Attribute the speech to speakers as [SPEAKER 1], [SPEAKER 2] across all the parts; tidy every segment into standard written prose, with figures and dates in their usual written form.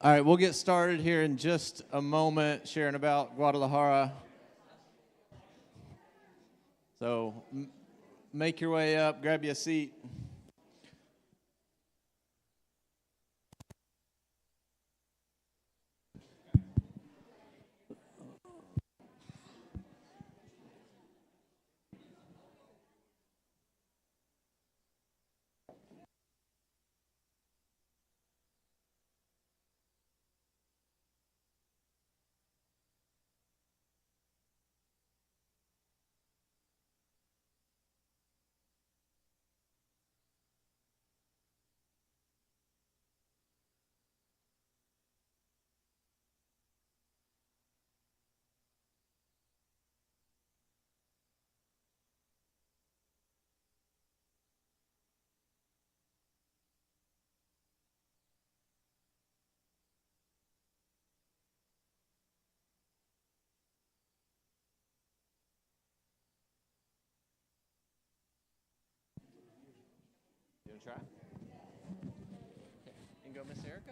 [SPEAKER 1] All right, we'll get started here in just a moment, sharing about Guadalajara. So make your way up, grab you a seat. You want to try? Okay. You can go, Miss Erica.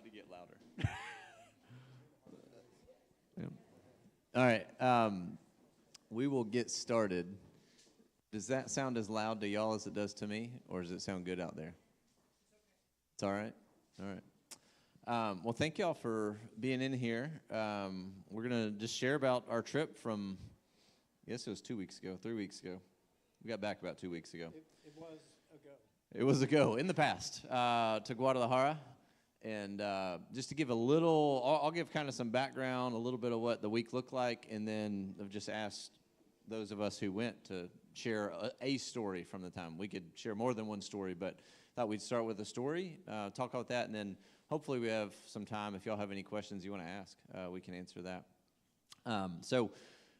[SPEAKER 1] To get louder. Yeah. All right, we will get started. Does that sound as loud to y'all as it does to me, or does it sound good out there? It's all right? All right. Well, thank y'all for being in here. We're going to just share about our trip from, I guess it was 2 weeks ago, 3 weeks ago. We got back about 2 weeks ago.
[SPEAKER 2] It was ago.
[SPEAKER 1] It was ago, in the past, to Guadalajara. And just to give a little, I'll give kind of some background, a little bit of what the week looked like, and then I've just asked those of us who went to share a story from the time. We could share more than one story, but thought we'd start with a story, talk about that, and then hopefully we have some time. If y'all have any questions you want to ask, we can answer that. So,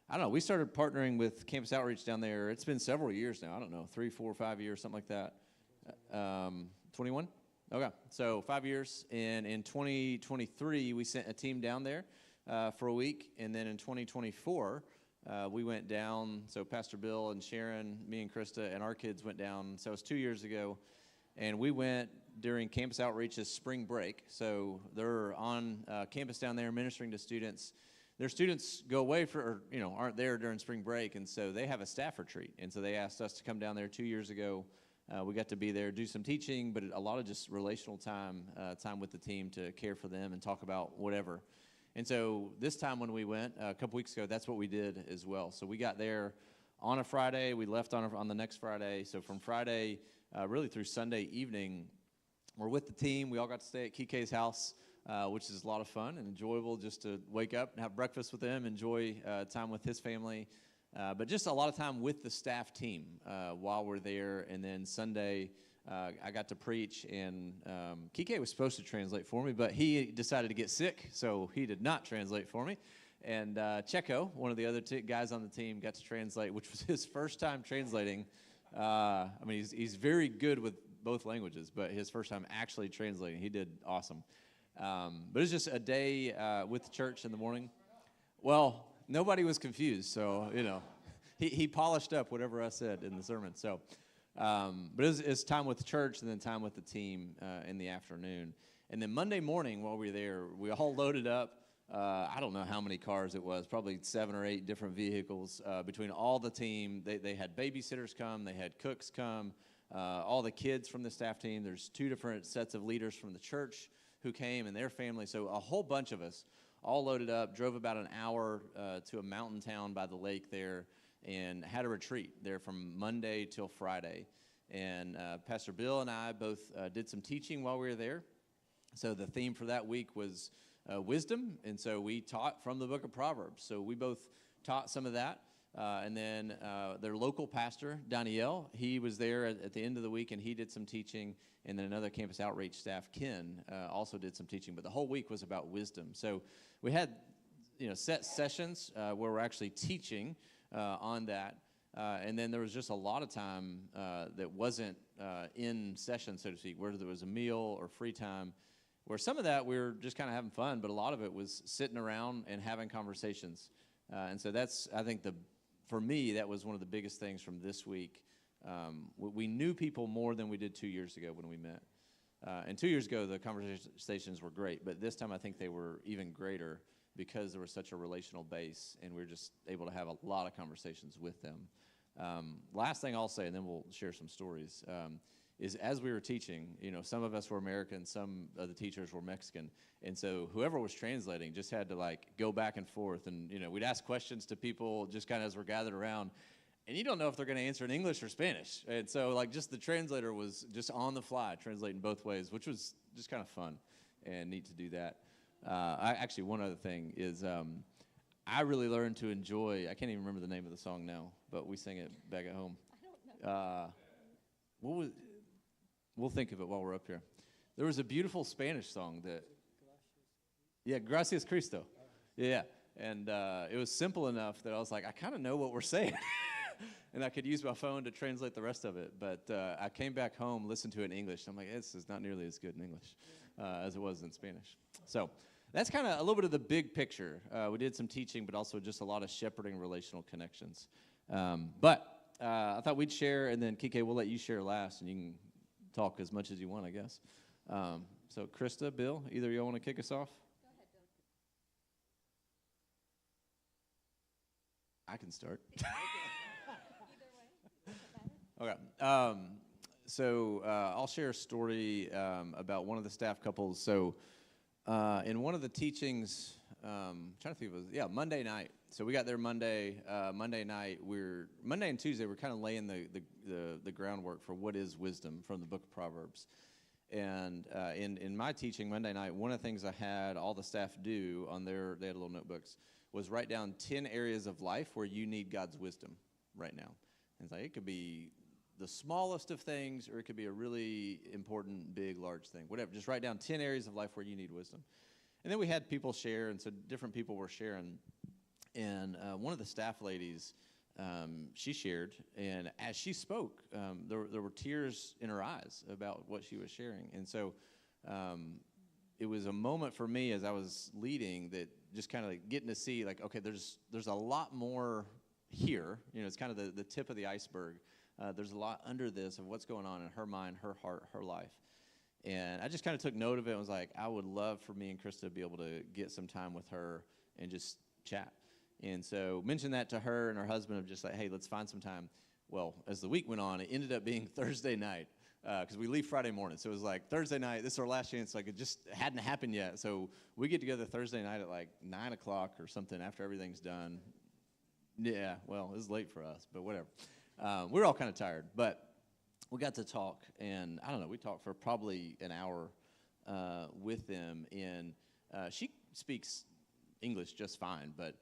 [SPEAKER 1] I don't know, we started partnering with Campus Outreach down there. It's been several years now. I don't know, 3, 4, 5 years, something like that. 21? Okay, so 5 years, and in 2023, we sent a team down there for a week, and then in 2024, we went down, so Pastor Bill and Sharon, me and Krista, and our kids went down, so it was 2 years ago, and we went during Campus Outreach's spring break, so they're on campus down there ministering to students. Their students go away aren't there during spring break, and so they have a staff retreat, and so they asked us to come down there 2 years ago. We got to be there, do some teaching, but a lot of just relational time with the team to care for them and talk about whatever. And so this time when we went, a couple weeks ago, that's what we did as well. So we got there on a Friday. We left on the next Friday. So from Friday really through Sunday evening, we're with the team. We all got to stay at Kike's house, which is a lot of fun and enjoyable just to wake up and have breakfast with him, enjoy time with his family. But just a lot of time with the staff team while we're there. And then Sunday, I got to preach, and Kike was supposed to translate for me, but he decided to get sick, so he did not translate for me. And Checo, one of the other guys on the team, got to translate, which was his first time translating. I mean, he's very good with both languages, but his first time actually translating. He did awesome. But it was just a day with the church in the morning. Well, nobody was confused, so, he polished up whatever I said in the sermon. So, but it's time with the church and then time with the team in the afternoon. And then Monday morning while we were there, we all loaded up. I don't know how many cars it was, probably 7 or 8 different vehicles between all the team. They had babysitters come, they had cooks come, all the kids from the staff team. There's 2 different sets of leaders from the church who came and their family. So a whole bunch of us all loaded up, drove about an hour to a mountain town by the lake there, and had a retreat there from Monday till Friday. And Pastor Bill and I both did some teaching while we were there. So the theme for that week was wisdom, and so we taught from the book of Proverbs. So we both taught some of that. And then their local pastor, Danielle, he was there at the end of the week, and he did some teaching. And then another campus outreach staff, Ken, also did some teaching. But the whole week was about wisdom. So we had, set sessions where we're actually teaching on that. And then there was just a lot of time that wasn't in session, so to speak, where there was a meal or free time, where some of that we were just kind of having fun, but a lot of it was sitting around and having conversations. And so that's, I think, for me, that was one of the biggest things from this week. We knew people more than we did 2 years ago when we met. And 2 years ago, the conversations were great, but this time I think they were even greater because there was such a relational base, and we were just able to have a lot of conversations with them. Last thing I'll say, and then we'll share some stories, is as we were teaching, some of us were American, some of the teachers were Mexican, and so whoever was translating just had to go back and forth, and we'd ask questions to people just kind of as we're gathered around, and you don't know if they're going to answer in English or Spanish, and so just the translator was just on the fly translating both ways, which was just kind of fun and neat to do that. Actually, one other thing is I really learned to enjoy, I can't even remember the name of the song now, but we sing it back at home.
[SPEAKER 2] I don't know.
[SPEAKER 1] We'll think of it while we're up here. There was a beautiful Spanish song yeah, Gracias Cristo. Yeah, and it was simple enough that I was like, I kind of know what we're saying. And I could use my phone to translate the rest of it. But I came back home, listened to it in English. I'm like, this is not nearly as good in English as it was in Spanish. So that's kind of a little bit of the big picture. We did some teaching, but also just a lot of shepherding relational connections. But I thought we'd share, and then Kike, we'll let you share last, and you can talk as much as you want, I guess. So Krista, Bill, either of you want to kick us off?
[SPEAKER 2] Go ahead, Bill.
[SPEAKER 1] I can start.
[SPEAKER 2] Either way, doesn't matter.
[SPEAKER 1] Okay. So I'll share a story about one of the staff couples. So in one of the teachings, I'm trying to think if it was, Monday night. So we got there Monday night. Monday and Tuesday, we're kind of laying the groundwork for what is wisdom from the book of Proverbs. And in my teaching Monday night, one of the things I had all the staff do they had little notebooks, was write down 10 areas of life where you need God's wisdom right now. And it could be the smallest of things, or it could be a really important, big, large thing, whatever. Just write down 10 areas of life where you need wisdom. And then we had people share, and so different people were sharing. And one of the staff ladies, she shared, and as she spoke, there were tears in her eyes about what she was sharing. And so it was a moment for me as I was leading that just kind of getting to see, okay, there's a lot more here. It's kind of the tip of the iceberg. There's a lot under this of what's going on in her mind, her heart, her life. And I just kind of took note of it and was like, I would love for me and Krista to be able to get some time with her and just chat. And so mentioned that to her and her husband of just like, hey, let's find some time. Well, as the week went on, it ended up being Thursday night because we leave Friday morning. So it was like Thursday night, this is our last chance. It just hadn't happened yet. So we get together Thursday night at 9 o'clock or something after everything's done. Yeah, well, it was late for us, but whatever. We were all kind of tired, but we got to talk, and I don't know, we talked for probably an hour with them, and she speaks English just fine, but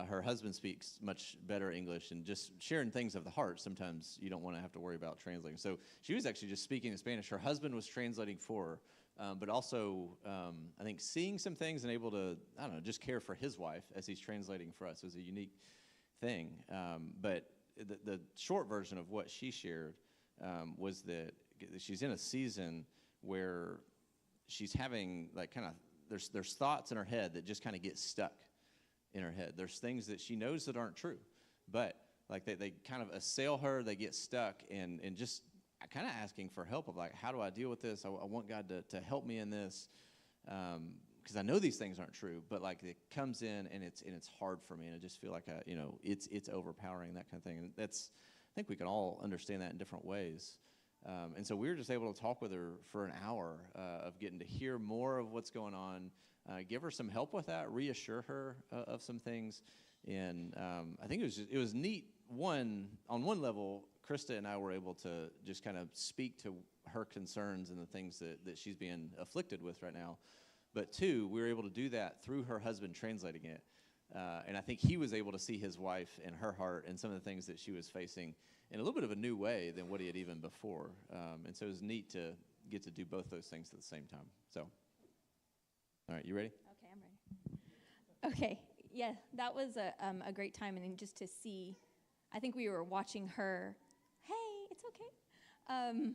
[SPEAKER 1] her husband speaks much better English, and just sharing things of the heart, sometimes you don't want to have to worry about translating. So she was actually just speaking in Spanish. Her husband was translating for her, but also I think seeing some things and able to, I don't know, just care for his wife as he's translating for us was a unique thing. But the short version of what she shared was that she's in a season where she's having there's thoughts in her head that just kind of get stuck in her head. There's things that she knows that aren't true, but they kind of assail her, they get stuck, and just kind of asking for help of how do I deal with this? I want God to help me in this, because I know these things aren't true, but it comes in and it's hard for me, and I just feel like it's overpowering, that kind of thing. And I think we can all understand that in different ways. And so we were just able to talk with her for an hour of getting to hear more of what's going on, give her some help with that, reassure her of some things. And I think it was neat. On one level, Krista and I were able to just kind of speak to her concerns and the things that she's being afflicted with right now. But two, we were able to do that through her husband translating it. And I think he was able to see his wife and her heart and some of the things that she was facing in a little bit of a new way than what he had even before. And so it was neat to get to do both those things at the same time. So, all right, you ready?
[SPEAKER 2] Okay, I'm ready. Okay, yeah, that was a great time, and then just to see, I think we were watching her. Hey, it's okay.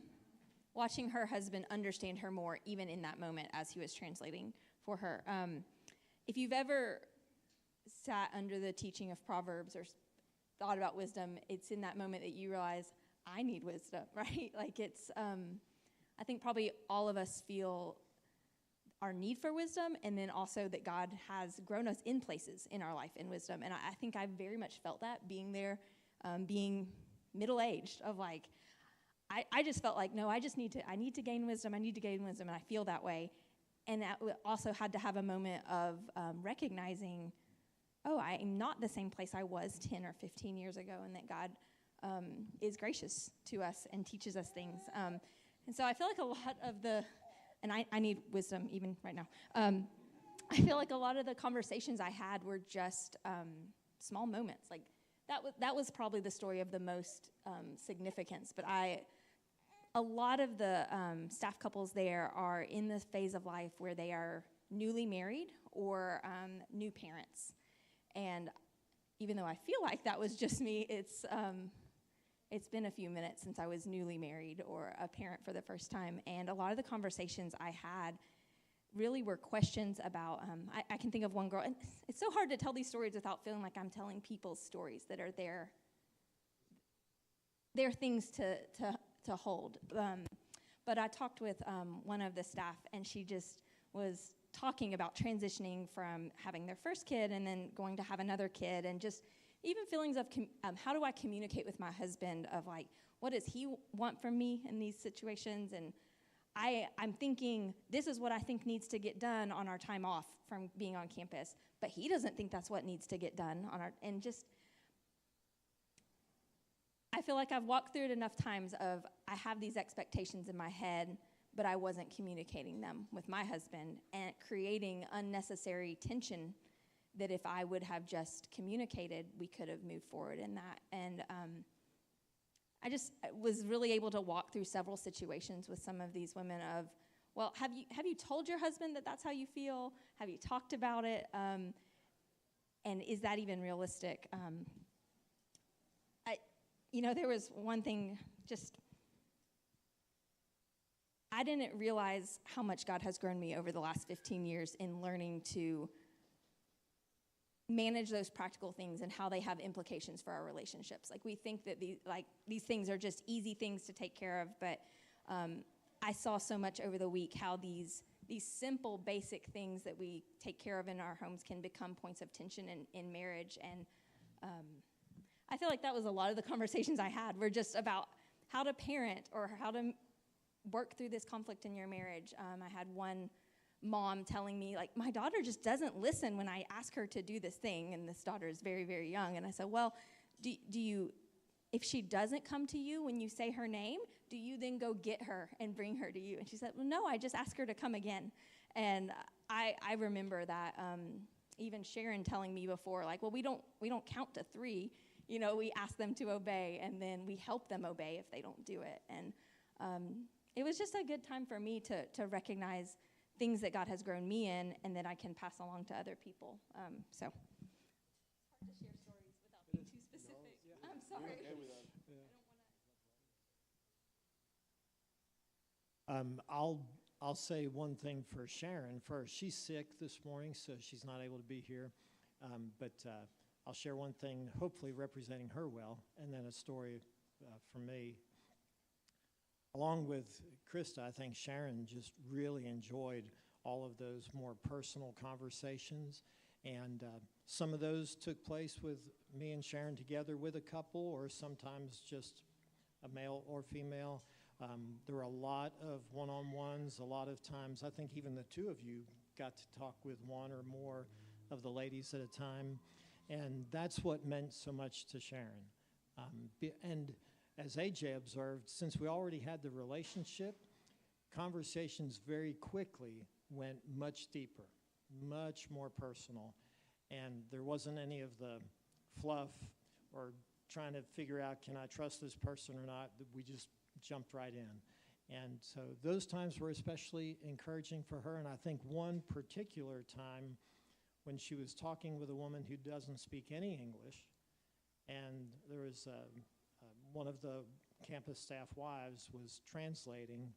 [SPEAKER 2] Watching her husband understand her more, even in that moment as he was translating for her. If you've ever sat under the teaching of Proverbs or thought about wisdom, it's in that moment that you realize, I need wisdom, right? Like it's, I think probably all of us feel our need for wisdom, and then also that God has grown us in places in our life in wisdom. And I think I very much felt that being there, being middle-aged, of like, I just felt like, no, I need to gain wisdom. I need to gain wisdom, and I feel that way. And I also had to have a moment of recognizing, oh, I am not the same place I was 10 or 15 years ago, and that God is gracious to us and teaches us things. And so I feel like a lot of and I need wisdom even right now. I feel like a lot of the conversations I had were just small moments. Like that was probably the story of the most significance. But a lot of the staff couples there are in this phase of life where they are newly married or new parents. And even though I feel like that was just me, it's been a few minutes since I was newly married or a parent for the first time. And a lot of the conversations I had really were questions about, I can think of one girl, and it's so hard to tell these stories without feeling like I'm telling people's stories that are their things to hold. But I talked with one of the staff, and she just was talking about transitioning from having their first kid and then going to have another kid, and just even feelings of how do I communicate with my husband, of like, what does he want from me in these situations? And I'm thinking, this is what I think needs to get done on our time off from being on campus, but he doesn't think that's what needs to get done and just, I feel like I've walked through it enough times of I have these expectations in my head, but I wasn't communicating them with my husband, and creating unnecessary tension that if I would have just communicated, we could have moved forward in that. And I just was really able to walk through several situations with some of these women of, well, have you told your husband that that's how you feel? Have you talked about it? And is that even realistic? There was one thing, just, I didn't realize how much God has grown me over the last 15 years in learning to manage those practical things and how they have implications for our relationships. Like, we think that these things are just easy things to take care of, but I saw so much over the week how these simple, basic things that we take care of in our homes can become points of tension in marriage. And I feel like that was a lot of the conversations I had were just about how to parent or how to work through this conflict in your marriage. I had one mom telling me, like, my daughter just doesn't listen when I ask her to do this thing, and this daughter is very, very young. And I said, well, do you, if she doesn't come to you when you say her name, do you then go get her and bring her to you? And she said, well, no, I just ask her to come again. And I remember that even Sharon telling me before, like, well, we don't count to 3. We ask them to obey, and then we help them obey if they don't do it. And it was just a good time for me to recognize things that God has grown me in and that I can pass along to other people. So it's hard to share stories without being too specific. I'm sorry.
[SPEAKER 3] Okay with that.
[SPEAKER 2] I don't want to.
[SPEAKER 3] I'll say one thing for Sharon first. She's sick this morning, so she's not able to be here. But I'll share one thing, hopefully representing her well, and then a story from me. Along with Krista, I think Sharon just really enjoyed all of those more personal conversations. And some of those took place with me and Sharon together with a couple, or sometimes just a male or female. There were a lot of one-on-ones. A lot of times, I think even the two of you got to talk with one or more of the ladies at a time. And that's what meant so much to Sharon. And as AJ observed, since we already had the relationship, conversations very quickly went much deeper, much more personal. and there wasn't any of the fluff or trying to figure out, can I trust this person or not? We just jumped right in. And so those times were especially encouraging for her. And I think one particular time when she was talking with a woman who doesn't speak any English, and there was one of the campus staff wives was translating,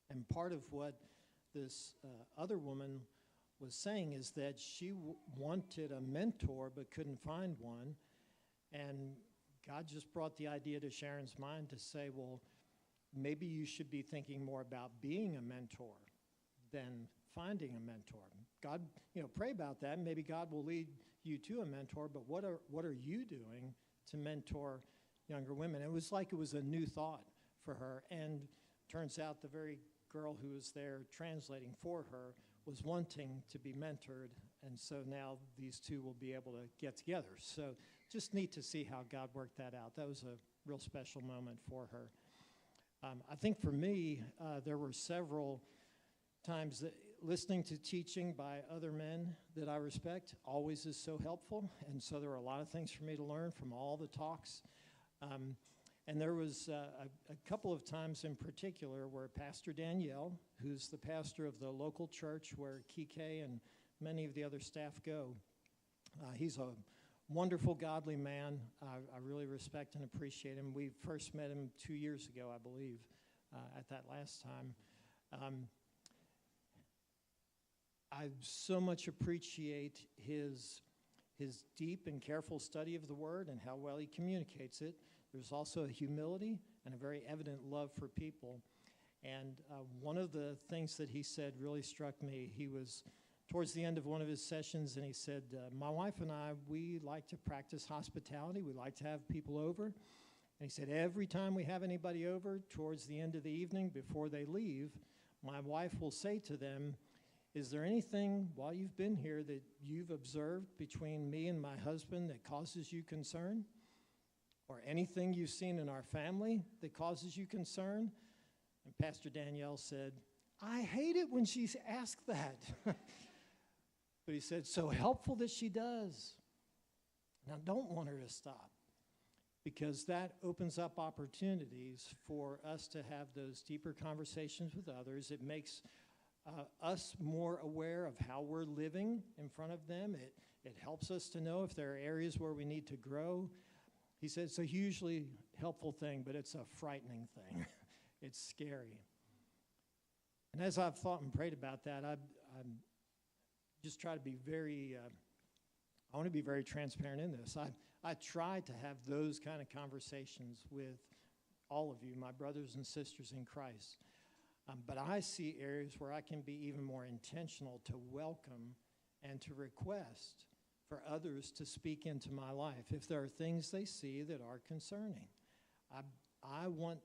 [SPEAKER 3] and part of what this other woman was saying is that she wanted a mentor but couldn't find one, and God just brought the idea to Sharon's mind to say, well, maybe you should be thinking more about being a mentor than finding a mentor. God, pray about that. Maybe God will lead you to a mentor, but what are you doing to mentor younger women? It was like it was a new thought for her, and turns out the very girl who was there translating for her was wanting to be mentored, and so now these two will be able to get together. So just neat to see how God worked that out. That was a real special moment for her. I think for me, there were several times that listening to teaching by other men that I respect always is so helpful, and so there were a lot of things for me to learn from all the talks. And there was a couple of times in particular where Pastor Danielle, who's the pastor of the local church where Kike and many of the other staff go, he's a wonderful, godly man. I really respect and appreciate him. We first met him 2 years ago, I believe, at that last time. I so much appreciate his deep and careful study of the Word and how well he communicates it. There's also a humility and a very evident love for people. And one of the things that he said really struck me. He was towards the end of one of his sessions, and he said, my wife and I, we like to practice hospitality. We like to have people over. And he said, every time we have anybody over, towards the end of the evening, before they leave, my wife will say to them, is there anything while you've been here that you've observed between me and my husband that causes you concern? Or anything you've seen in our family that causes you concern? And Pastor Danielle said, I hate it when she's asked that. But he said, so helpful that she does. And I don't want her to stop, because that opens up opportunities for us to have those deeper conversations with others. It makes us more aware of how we're living in front of them. It helps us to know if there are areas where we need to grow. He said it's a hugely helpful thing, but it's a frightening thing. It's scary. And as I've thought and prayed about that, I'm just try to be very, I want to be very transparent in this. I try to have those kind of conversations with all of you, my brothers and sisters in Christ. But I see areas where I can be even more intentional to welcome and to request for others to speak into my life if there are things they see that are concerning. I want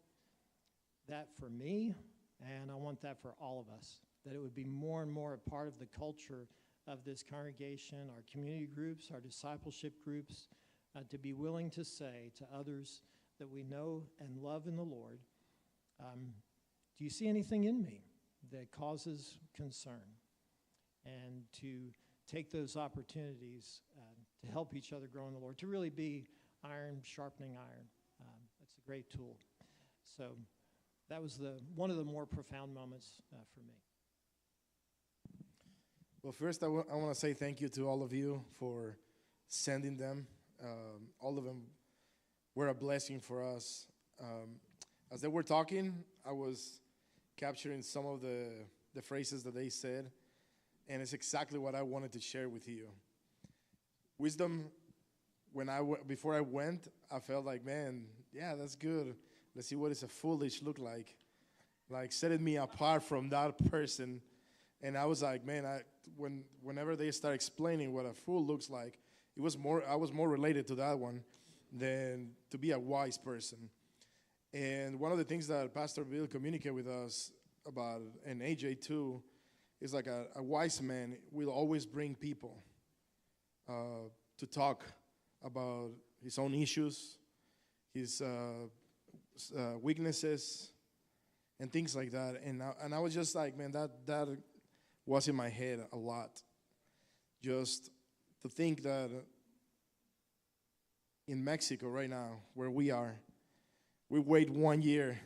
[SPEAKER 3] that for me, and I want that for all of us, that it would be more and more a part of the culture of this congregation, our community groups, our discipleship groups, to be willing to say to others that we know and love in the Lord, do you see anything in me that causes concern? And to take those opportunities to help each other grow in the Lord, to really be iron sharpening iron. That's a great tool. So that was one of the more profound moments for me.
[SPEAKER 4] Well, first I want to say thank you to all of you for sending them. All of them were a blessing for us. As they were talking, I was capturing some of the phrases that they said, and it's exactly what I wanted to share with you. Wisdom, before I went, I felt like, man, yeah, that's good. Let's see what does a foolish look like. Like setting me apart from that person. And I was like, man, whenever they start explaining what a fool looks like, I was more related to that one than to be a wise person. And one of the things that Pastor Bill communicated with us about, and AJ too, is like a wise man will always bring people to talk about his own issues, his weaknesses, and things like that. And I was just like, man, that was in my head a lot. Just to think that in Mexico right now, where we are, we wait 1 year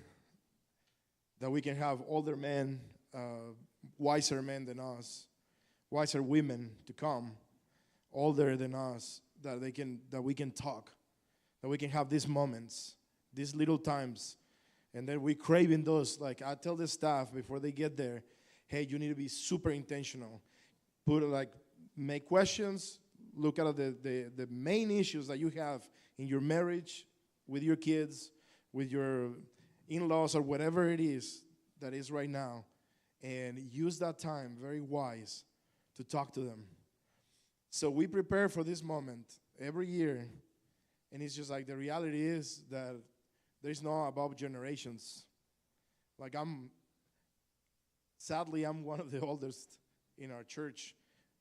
[SPEAKER 4] that we can have older men, wiser men than us, wiser women to come, older than us, that we can talk, that we can have these moments, these little times, and then we craving those. Like I tell the staff before they get there, hey, you need to be super intentional. Make questions, look at the main issues that you have in your marriage, with your kids, with your in-laws, or whatever it is that is right now, and use that time very wise to talk to them. So we prepare for this moment every year, and it's just like the reality is that there's no above generations. Like sadly, I'm one of the oldest in our church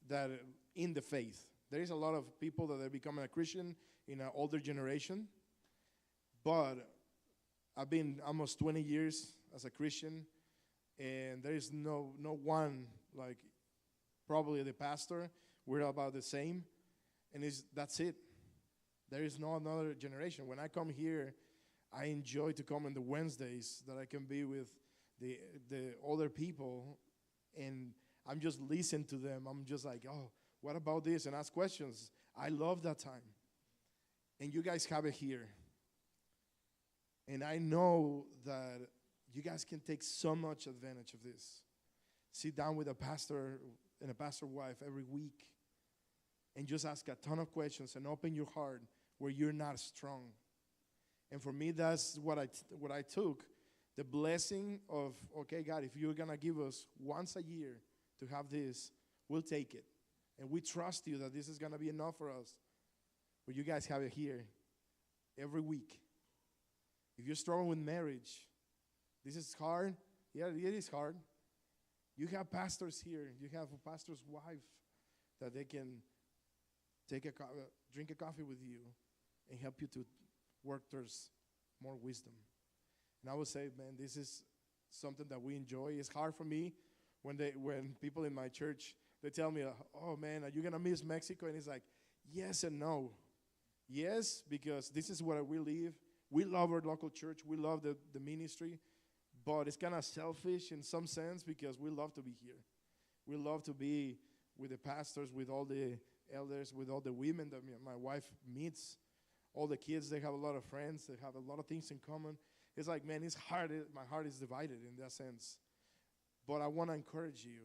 [SPEAKER 4] that in the faith. There is a lot of people that are becoming a Christian in an older generation, but I've been almost 20 years as a Christian, and there is no one, like probably the pastor, we're about the same, and that's it. There is no another generation. When I come here, I enjoy to come on the Wednesdays that I can be with the older people, and I'm just listening to them. I'm just like, oh, what about this? And ask questions. I love that time. And you guys have it here. And I know that you guys can take so much advantage of this. Sit down with a pastor and a pastor wife every week and just ask a ton of questions and open your heart where you're not strong. And for me, that's what I took. The blessing of, okay, God, if you're going to give us once a year to have this, we'll take it. And we trust you that this is going to be enough for us. But you guys have it here every week. If you're struggling with marriage, this is hard. Yeah, it is hard. You have pastors here. You have a pastor's wife that they can drink a coffee with you and help you to work towards more wisdom. And I would say, man, this is something that we enjoy. It's hard for me when people in my church, they tell me, oh, man, are you going to miss Mexico? And it's like, yes and no. Yes, because this is where we live. We love our local church. We love the ministry. But it's kind of selfish in some sense because we love to be here. We love to be with the pastors, with all the elders, with all the women that my wife meets. All the kids, they have a lot of friends. They have a lot of things in common. It's like, man, it's hard. My heart is divided in that sense. But I want to encourage you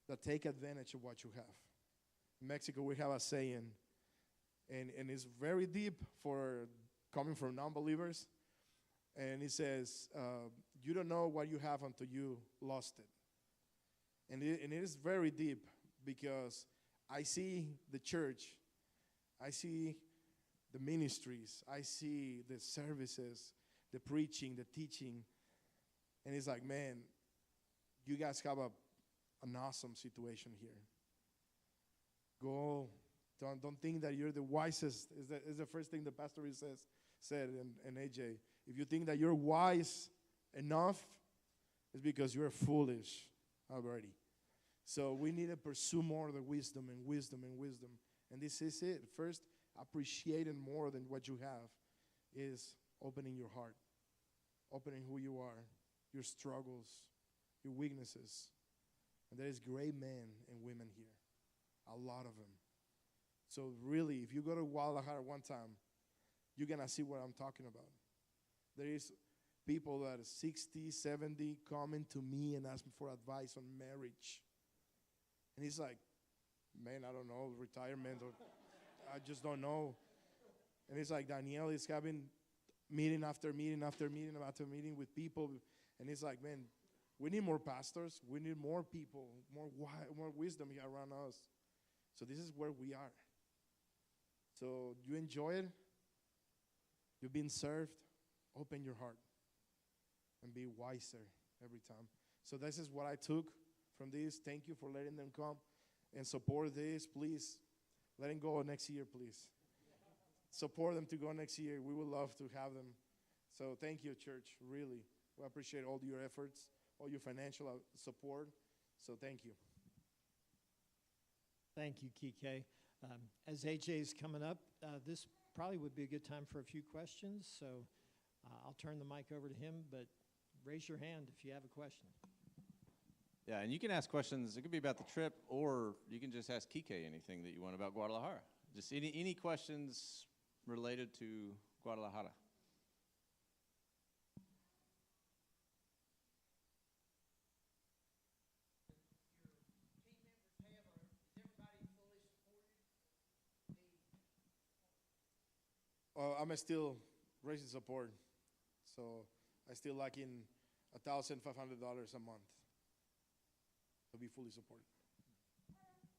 [SPEAKER 4] that take advantage of what you have. In Mexico, we have a saying, and it's very deep for coming from non-believers. And it says, you don't know what you have until you lost it. And it is very deep because I see the church, I see the ministries, I see the services, the preaching, the teaching. And it's like, man, you guys have an awesome situation here. Go. Don't think that you're the wisest. Is the first thing the pastor said and AJ. If you think that you're wise enough, it's because you're foolish already. So we need to pursue more of the wisdom and wisdom and wisdom. And this is it. First, appreciating more than what you have is opening your heart, opening who you are, your struggles, your weaknesses. And there is great men and women here, a lot of them. So really, if you go to Guadalajara one time, you're going to see what I'm talking about. There is people that are 60, 70 coming to me and asking for advice on marriage. And he's like, man, I don't know, retirement, or I just don't know. And it's like Daniel is having meeting after meeting after meeting after meeting with people. And it's like, man, we need more pastors. We need more people, more wisdom here around us. So this is where we are. So you enjoy it. You've been served. Open your heart and be wiser every time. So this is what I took from this. Thank you for letting them come and support this. Please let them go next year, please. Support them to go next year. We would love to have them. So thank you, church, really. We appreciate all your efforts, all your financial support. So thank you.
[SPEAKER 3] Thank you, Kike. As AJ's coming up, this probably would be a good time for a few questions, so I'll turn the mic over to him, but raise your hand if you have a question.
[SPEAKER 1] Yeah, and you can ask questions. It could be about the trip, or you can just ask Kike anything that you want about Guadalajara. Just any questions related to Guadalajara.
[SPEAKER 4] I'm still raising support, so I still lacking $1,500 a month to be fully supported.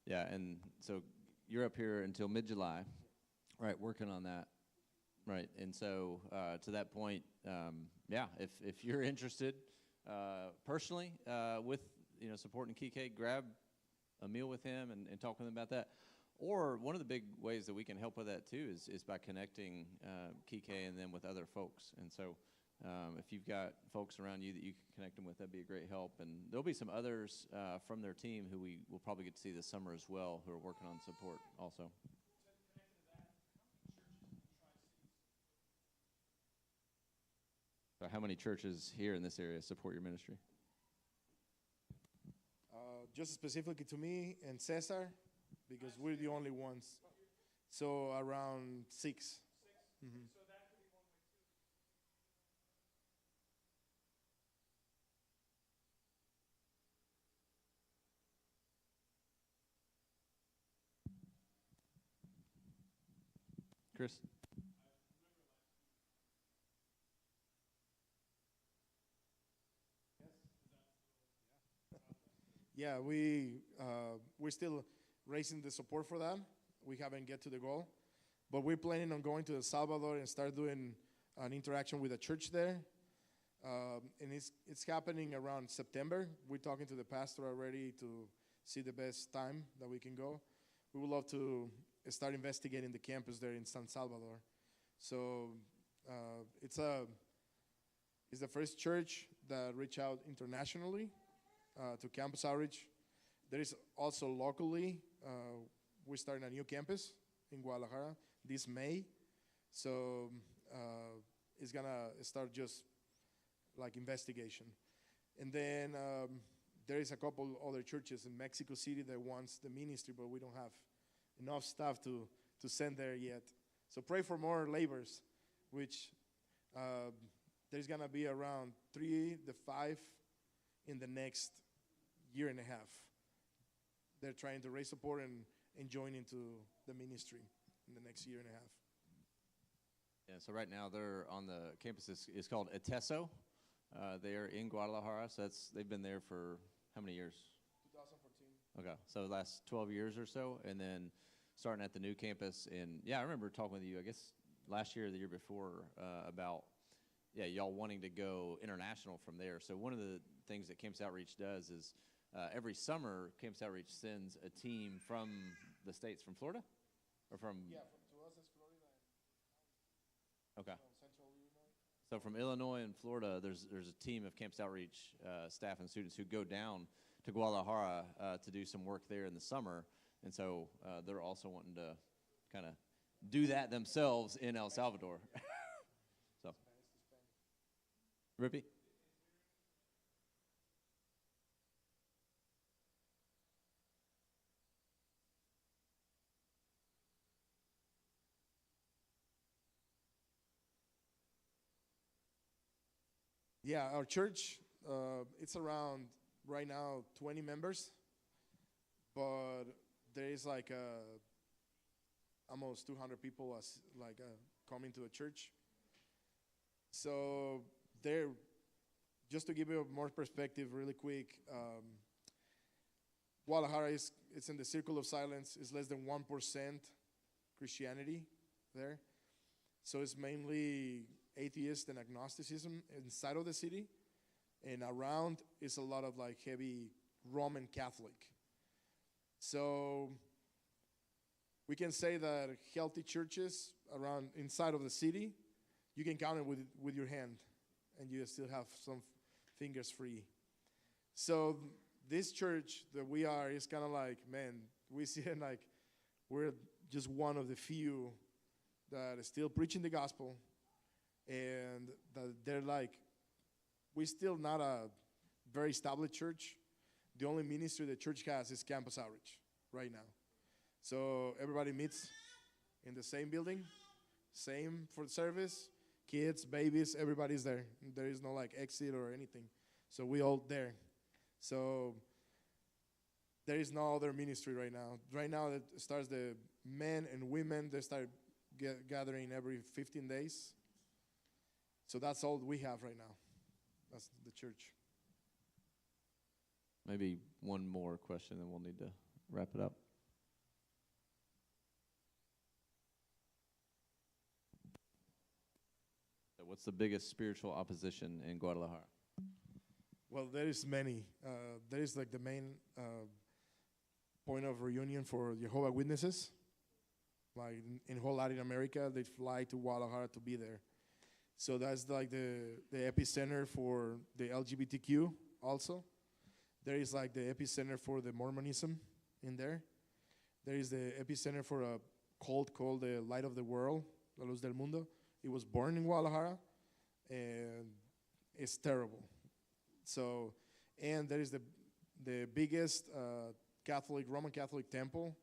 [SPEAKER 1] Yeah, and so you're up here until mid-July, right, working on that, right? And so to that point, yeah, if you're interested personally with supporting Kike, grab a meal with him and talk with him about that. Or one of the big ways that we can help with that too is by connecting Kike and then with other folks. And so if you've got folks around you that you can connect them with, that'd be a great help. And there'll be some others from their team who we will probably get to see this summer as well, who are working on support also. So how many churches here in this area support your ministry?
[SPEAKER 4] Just specifically to me and Cesar, because we're the only ones. So around 6. Mm-hmm.
[SPEAKER 1] Chris?
[SPEAKER 4] Yeah, we're still raising the support for that. We haven't get to the goal, but we're planning on going to El Salvador and start doing an interaction with a church there. And it's happening around September. We're talking to the pastor already to see the best time that we can go. We would love to start investigating the campus there in San Salvador. So it's the first church that reached out internationally to campus outreach. There is also locally, we're starting a new campus in Guadalajara this May. So it's gonna start just like investigation. And then there is a couple other churches in Mexico City that wants the ministry, but we don't have enough staff to send there yet. So pray for more labors, which there's gonna be around 3 to 5 in the next year and a half. They're trying to raise support and join into the ministry in the next year and a half.
[SPEAKER 1] Yeah, so right now they're on the campus is called Eteso. They are in Guadalajara, so they've been there for how many years?
[SPEAKER 4] 2014.
[SPEAKER 1] Okay, so the last 12 years or so, and then starting at the new campus. And yeah, I remember talking with you, I guess, last year or the year before about, y'all wanting to go international from there. So one of the things that Campus Outreach does is every summer, Campus Outreach sends a team from the states, from Florida? Or from?
[SPEAKER 4] Yeah, to us it's Florida.
[SPEAKER 1] Okay.
[SPEAKER 4] From Central Illinois.
[SPEAKER 1] So from Illinois and Florida, there's a team of Campus Outreach staff and students who go down to Guadalajara to do some work there in the summer. And so they're also wanting to kind of do that themselves in El Salvador. So, Rippy?
[SPEAKER 4] Yeah, our church, it's around right now 20 members, but there is like almost 200 people coming to the church. So there, just to give you more perspective really quick, Guadalajara it's in the circle of silence. It's less than 1% Christianity there. So it's mainly atheist and agnosticism inside of the city, and around is a lot of like heavy Roman Catholic. So we can say that healthy churches around inside of the city, you can count it with your hand, and you still have some fingers free. So this church that we are is kind of like, man, we see it like we're just one of the few that is still preaching the gospel, and that they're like, we're still not a very established church. The only ministry the church has is campus outreach right now. So everybody meets in the same building, same for the service, kids, babies, everybody's there. There is no like exit or anything. So we all there. So there is no other ministry right now. Right now it starts the men and women, they start gathering every 15 days. So that's all we have right now. That's the church.
[SPEAKER 1] Maybe one more question, then we'll need to wrap it up. So what's the biggest spiritual opposition in Guadalajara?
[SPEAKER 4] Well, there is many. There is like the main point of reunion for Jehovah's Witnesses. Like in whole Latin America, they fly to Guadalajara to be there. So that's like the epicenter for the LGBTQ also. There is like the epicenter for the Mormonism in there. There is the epicenter for a cult called the Light of the World, La Luz del Mundo. It was born in Guadalajara, and it's terrible. So, and there is the biggest Roman Catholic temple.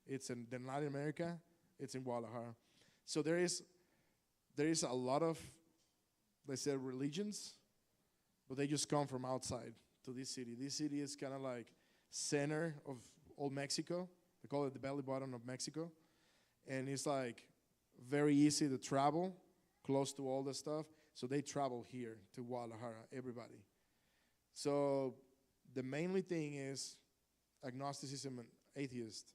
[SPEAKER 4] It's in Latin America. It's in Guadalajara. So there is a lot of, let's say, religions, but they just come from outside to this city. This city is kind of like center of old Mexico. They call it the belly button of Mexico. And it's like very easy to travel, close to all the stuff. So they travel here to Guadalajara, everybody. So the mainly thing is agnosticism and atheist.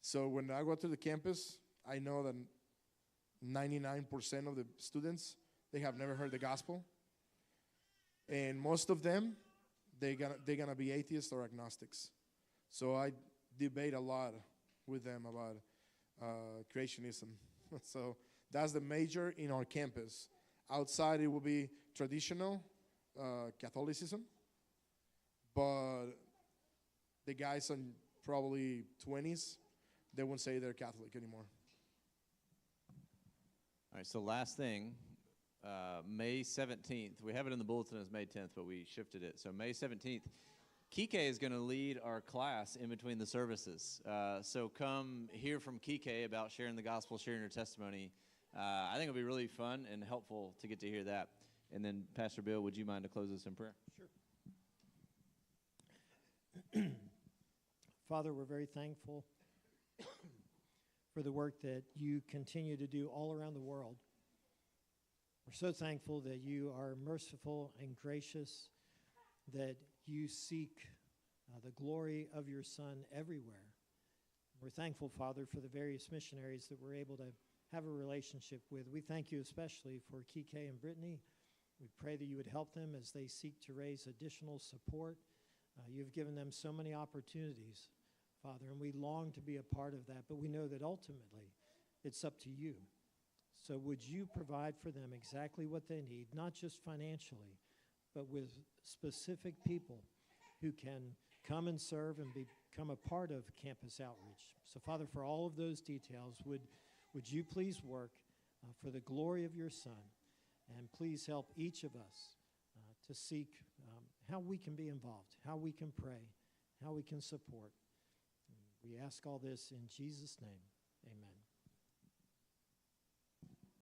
[SPEAKER 4] So when I go to the campus, I know that 99% of the students, they have never heard the gospel. And most of them, they're gonna be atheists or agnostics. So I debate a lot with them about creationism. So that's the major in our campus. Outside, it will be traditional Catholicism, but the guys in probably 20s, they won't say they're Catholic anymore.
[SPEAKER 1] All right, so last thing, May 17th. We have it in the bulletin as May 10th, but we shifted it. So May 17th, Kike is going to lead our class in between the services. So come hear from Kike about sharing the gospel, sharing your testimony. I think it'll be really fun and helpful to get to hear that. And then, Pastor Bill, would you mind to close us in prayer?
[SPEAKER 3] Sure. Father, we're very thankful for the work that you continue to do all around the world. We're so thankful that you are merciful and gracious, that you seek the glory of your Son everywhere. We're thankful, Father, for the various missionaries that we're able to have a relationship with. We thank you especially for Kike and Brittany. We pray that you would help them as they seek to raise additional support. You've given them so many opportunities, Father, and we long to be a part of that, but we know that ultimately it's up to you. So would you provide for them exactly what they need, not just financially, but with specific people who can come and serve and become a part of campus outreach. So, Father, for all of those details, would you please work for the glory of your Son, and please help each of us to seek how we can be involved, how we can pray, how we can support. We ask all this in Jesus' name.